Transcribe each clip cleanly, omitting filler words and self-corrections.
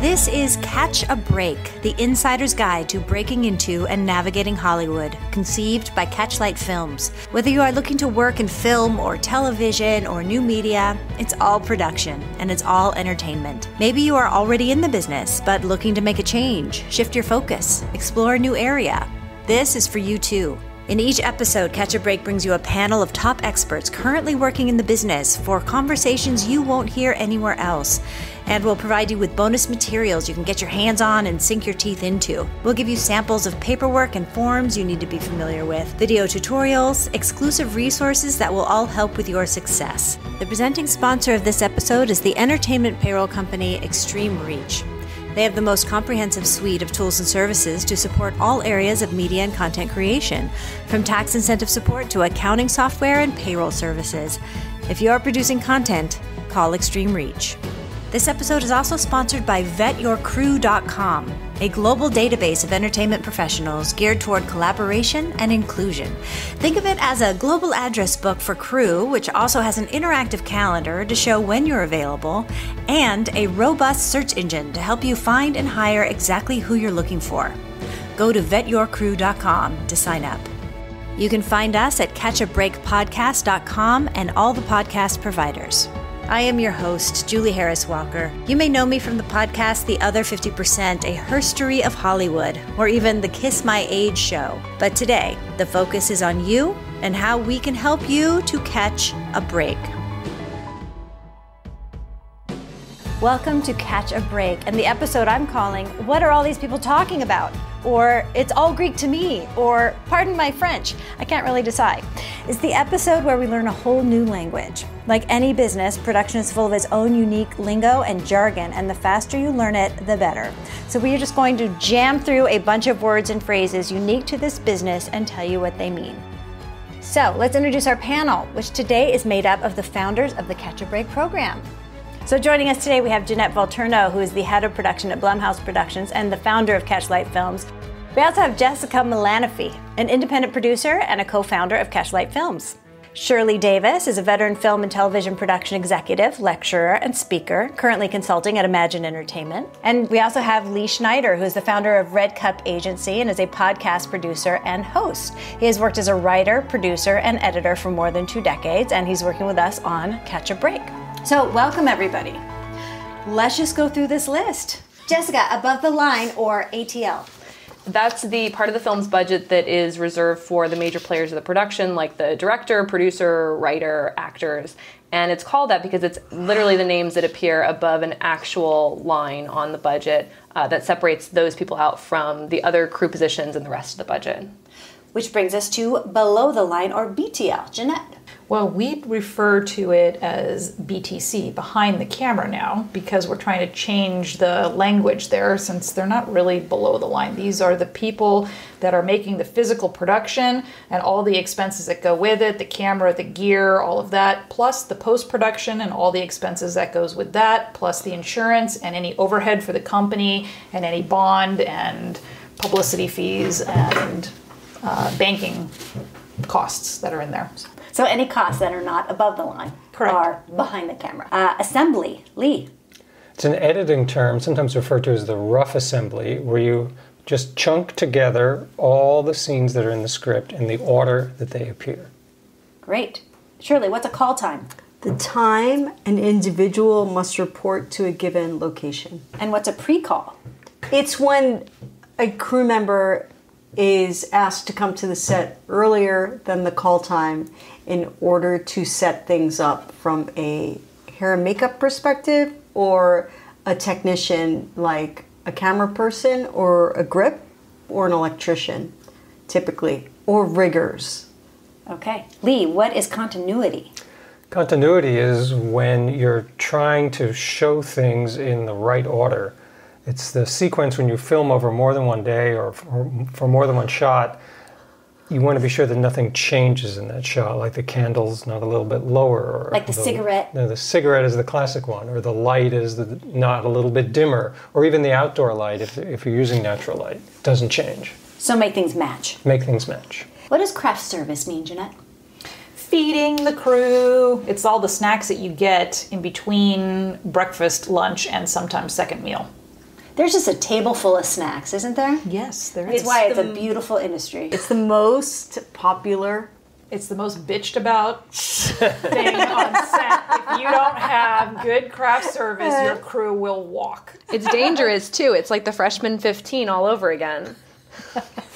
This is Catch a Break, the insider's guide to breaking into and navigating Hollywood, conceived by Catchlight Films. Whether you are looking to work in film or television or new media, it's all production and it's all entertainment. Maybe you are already in the business, but looking to make a change, shift your focus, explore a new area. This is for you too. In each episode, Catch a Break brings you a panel of top experts currently working in the business for conversations you won't hear anywhere else. And we'll provide you with bonus materials you can get your hands on and sink your teeth into. We'll give you samples of paperwork and forms you need to be familiar with, video tutorials, exclusive resources that will all help with your success. The presenting sponsor of this episode is the entertainment payroll company Extreme Reach. They have the most comprehensive suite of tools and services to support all areas of media and content creation, from tax incentive support to accounting software and payroll services. If you are producing content, call Extreme Reach. This episode is also sponsored by VetYourCrew.com, a global database of entertainment professionals geared toward collaboration and inclusion. Think of it as a global address book for crew, which also has an interactive calendar to show when you're available, and a robust search engine to help you find and hire exactly who you're looking for. Go to VetYourCrew.com to sign up. You can find us at catchabreakpodcast.com and all the podcast providers. I am your host, Julie Harris Walker. You may know me from the podcast The Other 50%, a herstory of Hollywood, or even the Kiss My Age show. But today, the focus is on you and how we can help you to catch a break. Welcome to Catch a Break, and the episode I'm calling, What Are All These People Talking About? Or It's All Greek to Me, or Pardon My French, I can't really decide. It's the episode where we learn a whole new language. Like any business, production is full of its own unique lingo and jargon, and the faster you learn it, the better. So we are just going to jam through a bunch of words and phrases unique to this business and tell you what they mean. So let's introduce our panel, which today is made up of the founders of the Catch a Break program. So joining us today, we have Jeanette Volturno, who is the head of production at Blumhouse Productions and the founder of Catchlight Films. We also have Jessica Milanofi, an independent producer and a co-founder of Catchlight Films. Shirley Davis is a veteran film and television production executive, lecturer, and speaker, currently consulting at Imagine Entertainment. And we also have Lee Schneider, who is the founder of Red Cup Agency and is a podcast producer and host. He has worked as a writer, producer, and editor for more than 2 decades, and he's working with us on Catch a Break. So welcome, everybody. Let's just go through this list. Jessica, above the line, or ATL? That's the part of the film's budget that is reserved for the major players of the production, like the director, producer, writer, actors. And it's called that because it's literally the names that appear above an actual line on the budget that separates those people out from the other crew positions and the rest of the budget. Which brings us to below the line, or BTL. Jeanette? Well, we refer to it as BTC, behind the camera now, because we're trying to change the language there since they're not really below the line. These are the people that are making the physical production and all the expenses that go with it, the camera, the gear, all of that, plus the post-production and all the expenses that goes with that, plus the insurance and any overhead for the company and any bond and publicity fees and banking costs that are in there. So any costs that are not above the line are behind the camera. Assembly, Lee. It's an editing term, sometimes referred to as the rough assembly, where you just chunk together all the scenes that are in the script in the order that they appear. Great. Shirley, what's a call time? The time an individual must report to a given location. And what's a pre-call? It's when a crew member is asked to come to the set earlier than the call time in order to set things up from a hair and makeup perspective, or a technician like a camera person or a grip or an electrician, typically, or riggers. Okay. Lee, what is continuity? Continuity is when you're trying to show things in the right order. It's the sequence when you film over more than one day or for more than one shot. You want to be sure that nothing changes in that shot, like the candle's not a little bit lower. Or like the cigarette? No, the cigarette is the classic one, or the light is not a little bit dimmer, or even the outdoor light, if you're using natural light, doesn't change. So make things match. Make things match. What does craft service mean, Jeanette? Feeding the crew. It's all the snacks that you get in between breakfast, lunch, and sometimes second meal. There's just a table full of snacks, isn't there? Yes, there That's is. why it's a beautiful industry. It's the most popular. It's the most bitched about thing on set. If you don't have good craft service, your crew will walk. It's dangerous too. It's like the freshman 15 all over again.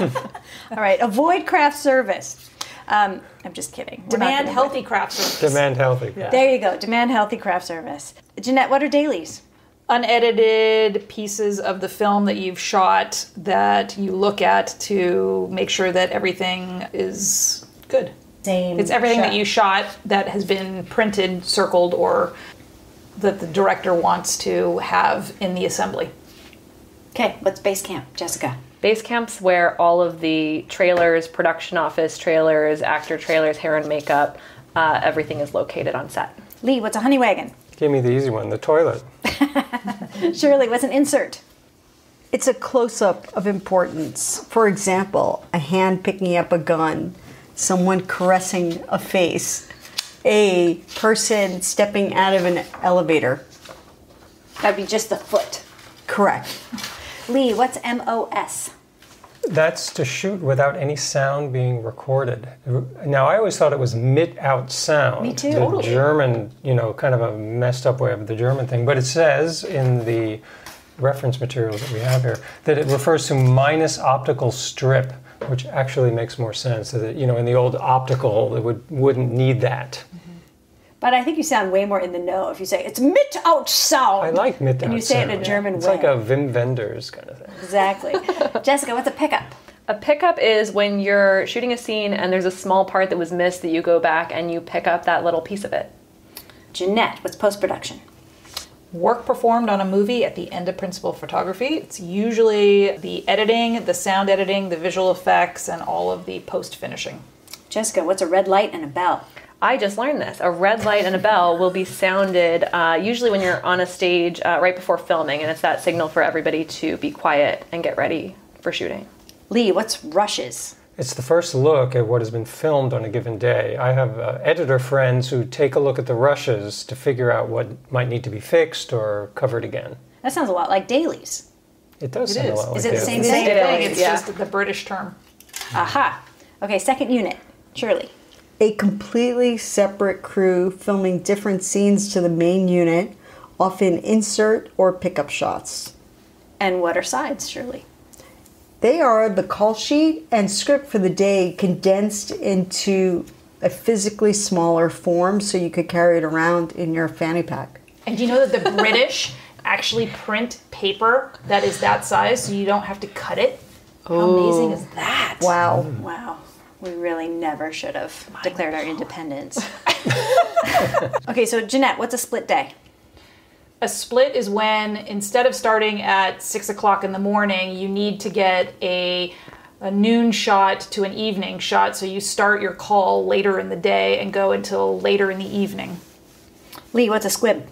All right, avoid craft service. I'm just kidding. We're not Demand gonna healthy craft service. Demand healthy. Yeah. There you go. Demand healthy craft service. Jeanette, what are dailies? Unedited pieces of the film that you've shot that you look at to make sure that everything is good. Same. It's everything that you shot that has been printed, circled, or that the director wants to have in the assembly. Okay, what's base camp? Jessica. Base camp's where all of the trailers, production office trailers, actor trailers, hair and makeup, everything is located on set. Lee, what's a honey wagon? Give me the easy one, the toilet. Shirley, what's an insert? It's a close-up of importance. For example, a hand picking up a gun, someone caressing a face, a person stepping out of an elevator. That'd be just the foot. Correct. Lee, what's MOS? That's to shoot without any sound being recorded. Now, I always thought it was mit-out sound. Me too. The Totally. German, kind of a messed up way of the German thing. But it says in the reference materials that we have here that it refers to minus optical strip, which actually makes more sense. So that, in the old optical, it wouldn't need that. But I think you sound way more in the know if you say it's mit-out sound. I like mit-out And you say sound. it in a German It's way. like a Wim Wenders kind of thing. Exactly. Jessica, what's a pickup? A pickup is when you're shooting a scene and there's a small part that was missed that you go back and you pick up that little piece of it. Jeanette, what's post-production? Work performed on a movie at the end of principal photography. It's usually the editing, the sound editing, the visual effects, and all of the post-finishing. Jessica, what's a red light and a bell? I just learned this. A red light and a bell will be sounded usually when you're on a stage right before filming, and it's that signal for everybody to be quiet and get ready for shooting. Lee, what's rushes? It's the first look at what has been filmed on a given day. I have editor friends who take a look at the rushes to figure out what might need to be fixed or covered again. That sounds a lot like dailies. It does It sound is. a lot like Is it the that. same It's thing? the same thing. It's Yeah. just the British term. Aha. Okay, second unit. Shirley. A completely separate crew filming different scenes to the main unit, often insert or pickup shots. And what are sides, Shirley? They are the call sheet and script for the day condensed into a physically smaller form so you could carry it around in your fanny pack. And do you know that the British actually print paper that is that size so you don't have to cut it? How amazing is that? Wow. Wow. We really never should have declared our independence. Okay, so Jeanette, what's a split day? A split is when instead of starting at 6 o'clock in the morning, you need to get a noon shot to an evening shot. So you start your call later in the day and go until later in the evening. Lee, what's a squib?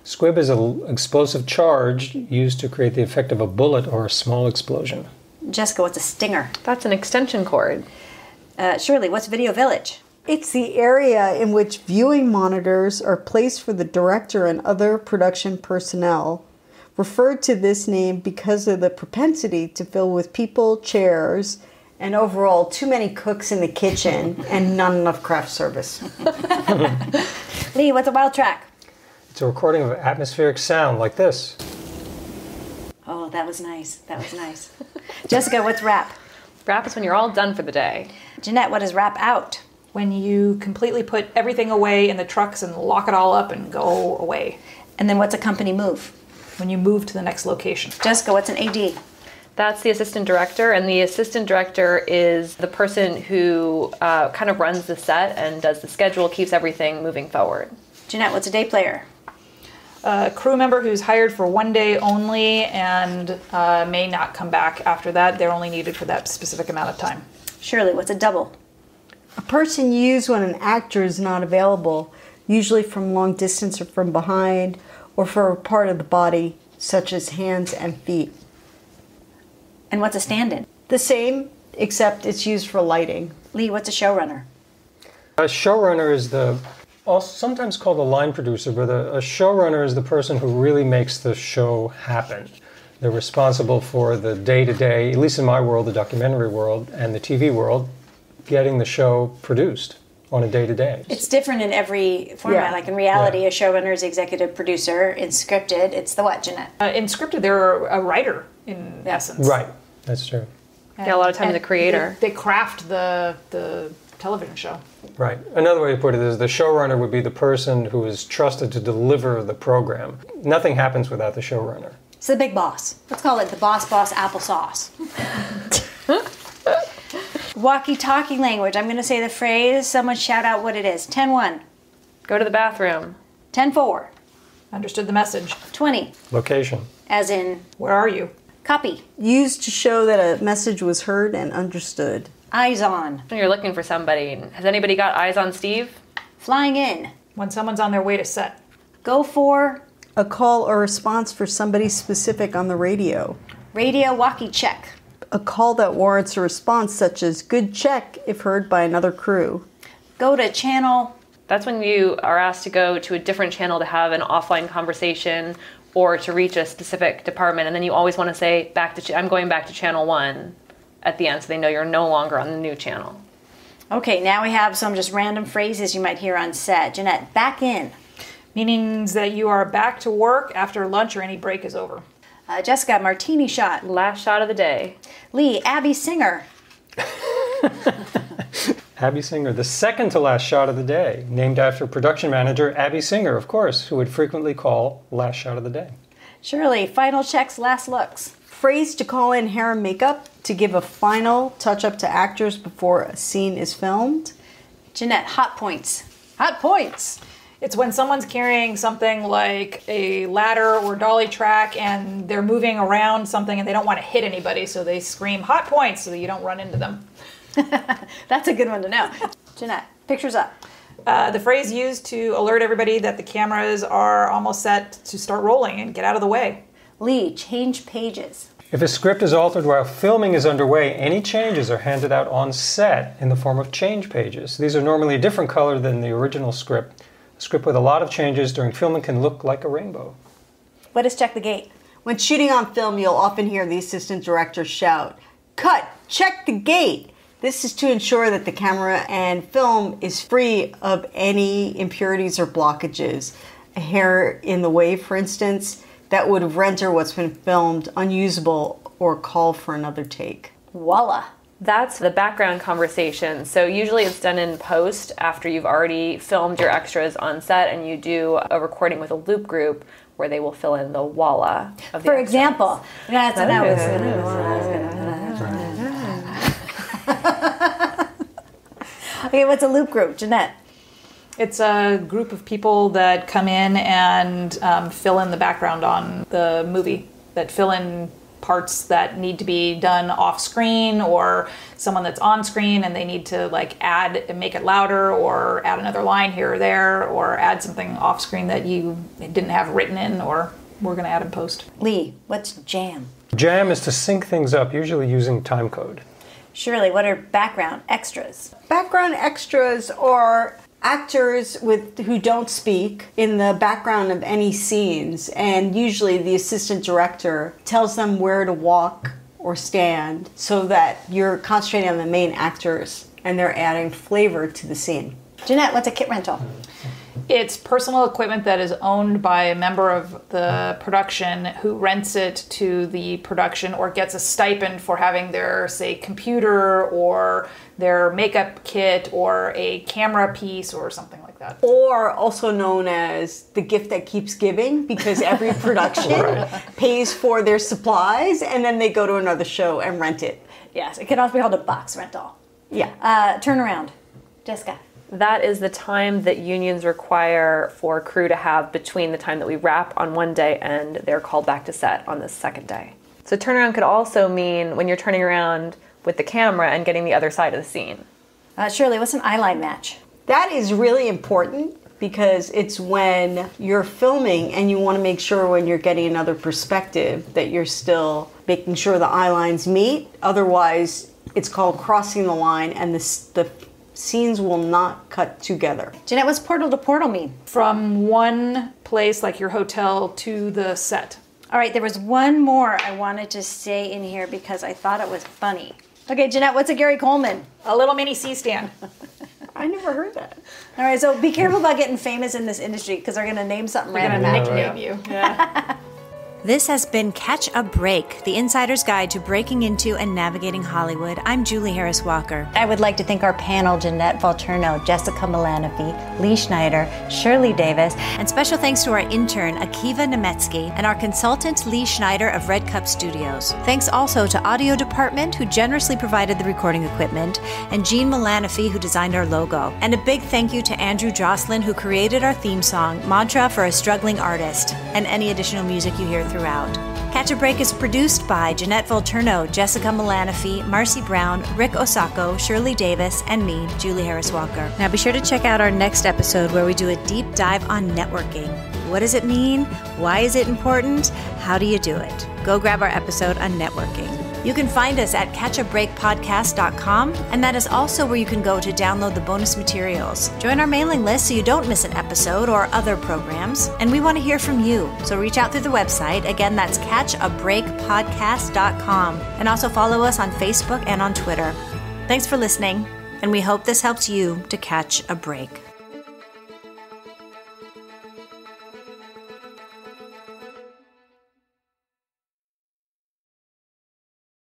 Squib is an explosive charge used to create the effect of a bullet or a small explosion. Jessica, what's a stinger? That's an extension cord. Shirley, what's video village? It's the area in which viewing monitors are placed for the director and other production personnel, referred to this name because of the propensity to fill with people, chairs, and overall too many cooks in the kitchen and not enough craft service. Lee, what's a Wildtrak? It's a recording of atmospheric sound like this. Oh, that was nice. That was nice. Jessica, what's wrap? Wrap is when you're all done for the day. Jeanette, what is wrap out? When you completely put everything away in the trucks and lock it all up and go away. And then what's a company move? When you move to the next location. Jessica, what's an AD? That's the assistant director, and the assistant director is the person who kind of runs the set and does the schedule, keeps everything moving forward. Jeanette, what's a day player? A crew member who's hired for one day only and may not come back after that. They're only needed for that specific amount of time. Shirley, what's a double? A person used when an actor is not available, usually from long distance or from behind, or for a part of the body, such as hands and feet. And what's a stand-in? The same, except it's used for lighting. Lee, what's a showrunner? A showrunner is also sometimes called a line producer, but a showrunner is the person who really makes the show happen. They're responsible for the day-to-day, at least in my world, the documentary world, and the TV world, getting the show produced on a day-to-day. It's different in every format. Yeah. Like in reality, Yeah. a showrunner is executive producer. In scripted, it's the what, Jeanette? In scripted, they're a writer in essence. Right, that's true. Yeah, a lot of times the creator. They craft the television show. Right. Another way to put it is the showrunner would be the person who is trusted to deliver the program. Nothing happens without the showrunner. It's the big boss. Let's call it the boss applesauce. Walkie-talkie language. I'm going to say the phrase. Someone shout out what it is. 10-1. Go to the bathroom. 10-4. Understood the message. 20. Location. As in Where are you? copy. Used to show that a message was heard and understood. Eyes on. When you're looking for somebody. Has anybody got eyes on Steve? Flying in. When someone's on their way to set. Go for A call or response for somebody specific on the radio. radio walkie check. A call that warrants a response such as good check if heard by another crew. Go to channel. That's when you are asked to go to a different channel to have an offline conversation or to reach a specific department, and then you always want to say I'm going back to channel 1 at the end, so they know you're no longer on the new channel. Okay, now we have some just random phrases you might hear on set. Jeanette, back in. Meanings that you are back to work after lunch or any break is over. Jessica, martini shot. Last shot of the day. Lee, Abby Singer. Abby Singer, the second to last shot of the day, named after production manager Abby Singer, of course, who would frequently call last shot of the day. Shirley, final checks, last looks. Phrase to call in hair and makeup to give a final touch-up to actors before a scene is filmed. Jeanette, hot points. Hot points. It's when someone's carrying something like a ladder or dolly track and they're moving around something and they don't want to hit anybody, so they scream hot points so that you don't run into them. That's a good one to know. Jeanette, pictures up. The phrase used to alert everybody that the cameras are almost set to start rolling and get out of the way. Lee, change pages. If a script is altered while filming is underway, any changes are handed out on set in the form of change pages. These are normally a different color than the original script. A script with a lot of changes during filming can look like a rainbow. What is check the gate? When shooting on film, you'll often hear the assistant director shout, "Cut! Check the gate!" This is to ensure that the camera and film is free of any impurities or blockages. A hair in the way, for instance, that would render what's been filmed unusable or call for another take. Voila. That's the background conversation. So usually it's done in post after you've already filmed your extras on set, and you do a recording with a loop group where they will fill in the voila of the For extras. example, that's what I was Okay, what's a loop group? Jeanette. It's a group of people that come in and fill in the background on the movie, that fill in parts that need to be done off screen, or someone that's on screen and they need to like add and make it louder, or add another line here or there, or add something off screen that you didn't have written in, or we're going to add in post. Lee, what's jam? Jam is to sync things up, usually using time code. Shirley, what are background extras? Background extras are actors who don't speak in the background of any scenes, and usually the assistant director tells them where to walk or stand so that you're concentrating on the main actors and they're adding flavor to the scene. Jeanette, what's a kit rental? It's personal equipment that is owned by a member of the production who rents it to the production or gets a stipend for having their, say, computer or their makeup kit or a camera piece or something like that. Or also known as the gift that keeps giving, because every production pays for their supplies and then they go to another show and rent it. Yes, it can also be called a box rental. Yeah. Turnaround. Jessica. That is the time that unions require for crew to have between the time that we wrap on one day and they're called back to set on the second day. So turnaround could also mean when you're turning around with the camera and getting the other side of the scene. Shirley, what's an eyeline match? That is really important because it's when you're filming and you want to make sure when you're getting another perspective that you're still making sure the eye lines meet. Otherwise, it's called crossing the line and the scenes will not cut together. Jeanette, what's portal to portal mean? From one place like your hotel to the set. All right, there was one more I wanted to say in here because I thought it was funny. Okay, Jeanette, what's a Gary Coleman? A little mini C-stand. I never heard that. All right, so be careful about getting famous in this industry because they're going to name something They're random gonna after nickname you. Yeah. This has been Catch a Break, the insider's guide to breaking into and navigating Hollywood. I'm Julie Harris Walker. I would like to thank our panel, Jeanette Volturno, Jessica Milanofi, Lee Schneider, Shirley Davis, and special thanks to our intern, Akiva Nemetsky, and our consultant, Lee Schneider of Red Cup Studios. Thanks also to Audio Department, who generously provided the recording equipment, and Jean Milanofi, who designed our logo. And a big thank you to Andrew Jocelyn, who created our theme song, Mantra for a Struggling Artist, and any additional music you hear throughout. Catch a Break is produced by Jeanette Volturno, Jessica Milanofi, Marcy Brown, Rick Osako, Shirley Davis, and me, Julie Harris Walker. Now be sure to check out our next episode where we do a deep dive on networking. What does it mean? Why is it important? How do you do it? Go grab our episode on networking. You can find us at catchabreakpodcast.com, and that is also where you can go to download the bonus materials. Join our mailing list so you don't miss an episode or other programs, and we want to hear from you. So reach out through the website. Again, that's catchabreakpodcast.com, and also follow us on Facebook and on Twitter. Thanks for listening, and we hope this helps you to catch a break.